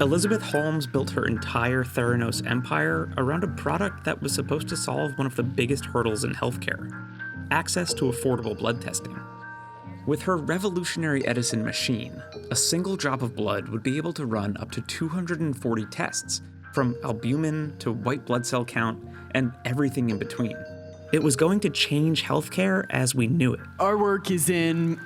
Elizabeth Holmes built her entire Theranos empire around a product that was supposed to solve one of the biggest hurdles in healthcare: access to affordable blood testing. With her revolutionary Edison machine, a single drop of blood would be able to run up to 240 tests, from albumin to white blood cell count and everything in between. It was going to change healthcare as we knew it. Our work is in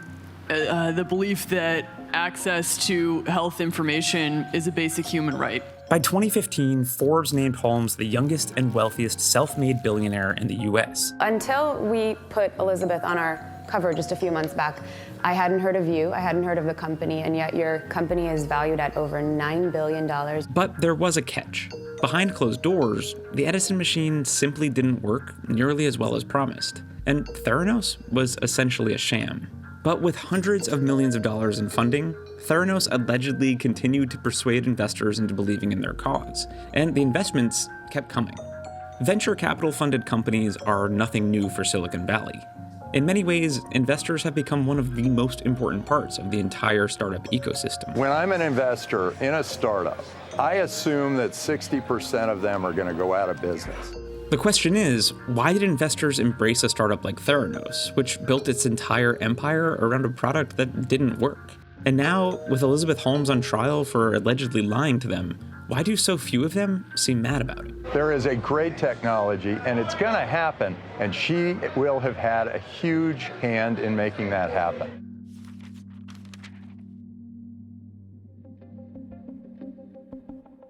the belief that access to health information is a basic human right. By 2015, Forbes named Holmes the youngest and wealthiest self-made billionaire in the US. Until we put Elizabeth on our cover just a few months back, I hadn't heard of you, I hadn't heard of the company, and yet your company is valued at over $9 billion. But there was a catch. Behind closed doors, the Edison machine simply didn't work nearly as well as promised, and Theranos was essentially a sham. But with hundreds of millions of dollars in funding, Theranos allegedly continued to persuade investors into believing in their cause, and the investments kept coming. Venture capital-funded companies are nothing new for Silicon Valley. In many ways, investors have become one of the most important parts of the entire startup ecosystem. When I'm an investor in a startup, I assume that 60% of them are going to go out of business. The question is, why did investors embrace a startup like Theranos, which built its entire empire around a product that didn't work? And now, with Elizabeth Holmes on trial for allegedly lying to them, why do so few of them seem mad about it? There is a great technology, and it's going to happen, and she will have had a huge hand in making that happen.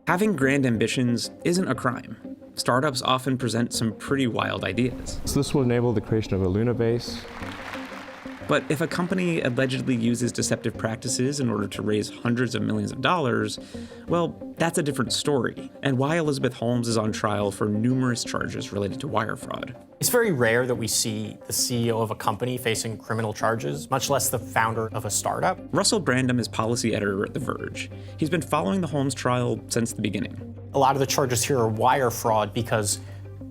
Having grand ambitions isn't a crime. Startups often present some pretty wild ideas. So this will enable the creation of a Luna base. But if a company allegedly uses deceptive practices in order to raise hundreds of millions of dollars, well, that's a different story, and why Elizabeth Holmes is on trial for numerous charges related to wire fraud. It's very rare that we see the CEO of a company facing criminal charges, much less the founder of a startup. Russell Brandom is policy editor at The Verge. He's been following the Holmes trial since the beginning. A lot of the charges here are wire fraud because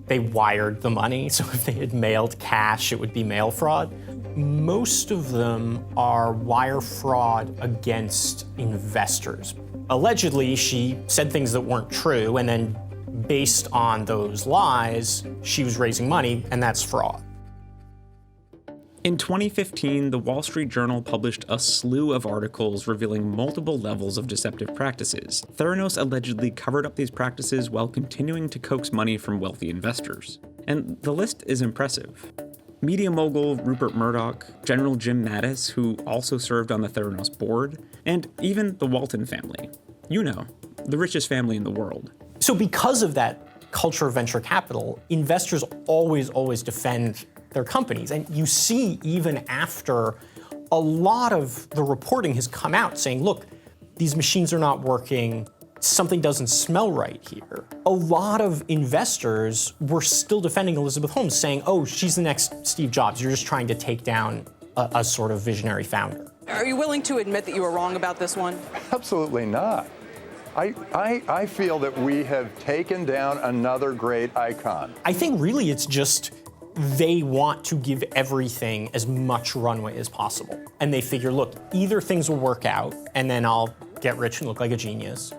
they wired the money, so if they had mailed cash, it would be mail fraud. Most of them are wire fraud against investors. Allegedly, she said things that weren't true, and then based on those lies, she was raising money, and that's fraud. In 2015, the Wall Street Journal published a slew of articles revealing multiple levels of deceptive practices. Theranos allegedly covered up these practices while continuing to coax money from wealthy investors. And the list is impressive. Media mogul Rupert Murdoch, General Jim Mattis, who also served on the Theranos board, and even the Walton family. You know, the richest family in the world. So because of that culture of venture capital, investors always defend their companies. And you see, even after a lot of the reporting has come out saying, look, these machines are not working, something doesn't smell right here. A lot of investors were still defending Elizabeth Holmes, saying, oh, she's the next Steve Jobs. You're just trying to take down a sort of visionary founder. Are you willing to admit that you were wrong about this one? Absolutely not. I feel that we have taken down another great icon. I think really it's just they want to give everything as much runway as possible. And they figure, look, either things will work out and then I'll get rich and look like a genius,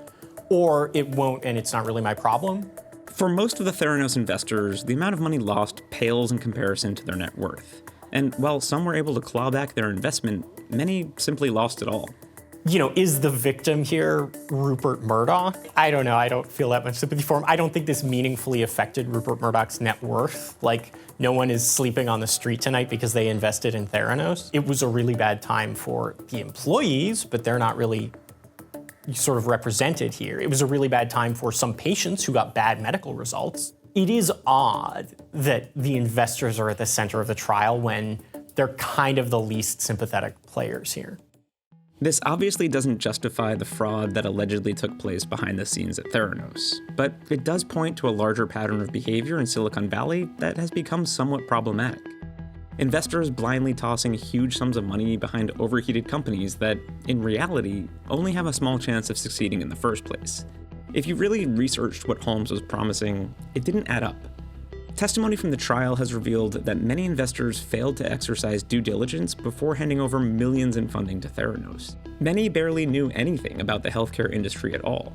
or it won't and it's not really my problem. For most of the Theranos investors, the amount of money lost pales in comparison to their net worth. And while some were able to claw back their investment, many simply lost it all. You know, is the victim here Rupert Murdoch? I don't know. I don't feel that much sympathy for him. I don't think this meaningfully affected Rupert Murdoch's net worth. Like, no one is sleeping on the street tonight because they invested in Theranos. It was a really bad time for the employees, but they're not really sort of represented here. It was a really bad time for some patients who got bad medical results. It is odd that the investors are at the center of the trial when they're kind of the least sympathetic players here. This obviously doesn't justify the fraud that allegedly took place behind the scenes at Theranos, but it does point to a larger pattern of behavior in Silicon Valley that has become somewhat problematic. Investors blindly tossing huge sums of money behind overheated companies that, in reality, only have a small chance of succeeding in the first place. If you really researched what Holmes was promising, it didn't add up. Testimony from the trial has revealed that many investors failed to exercise due diligence before handing over millions in funding to Theranos. Many barely knew anything about the healthcare industry at all.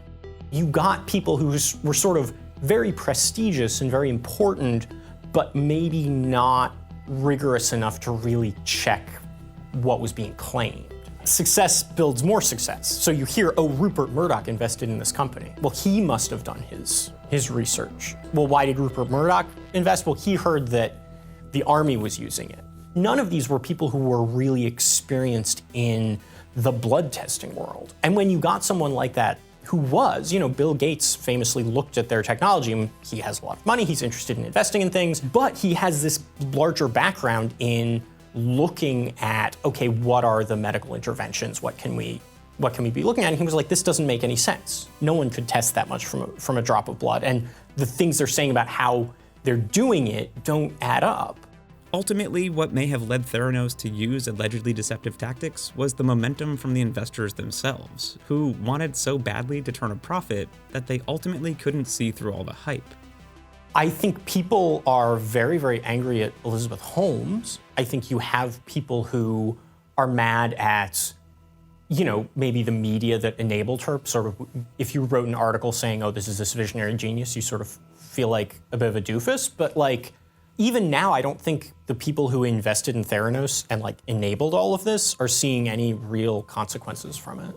You got people who were sort of very prestigious and very important, but maybe not rigorous enough to really check what was being claimed. Success builds more success. So you hear, oh, Rupert Murdoch invested in this company. Well, he must have done his research. Well, why did Rupert Murdoch invest? Well, he heard that the army was using it. None of these were people who were really experienced in the blood testing world. And when you got someone like that who was, Bill Gates famously looked at their technology and he has a lot of money, he's interested in investing in things, but he has this larger background in looking at, okay, what are the medical interventions? What can we be looking at? And he was like, this doesn't make any sense. No one could test that much from a drop of blood. And the things they're saying about how they're doing it don't add up. Ultimately, what may have led Theranos to use allegedly deceptive tactics was the momentum from the investors themselves, who wanted so badly to turn a profit that they ultimately couldn't see through all the hype. I think people are very, very angry at Elizabeth Holmes. I think you have people who are mad at, maybe the media that enabled her. Sort of, if you wrote an article saying, oh, this is this visionary genius, you sort of feel like a bit of a doofus. But even now, I don't think the people who invested in Theranos and enabled all of this are seeing any real consequences from it.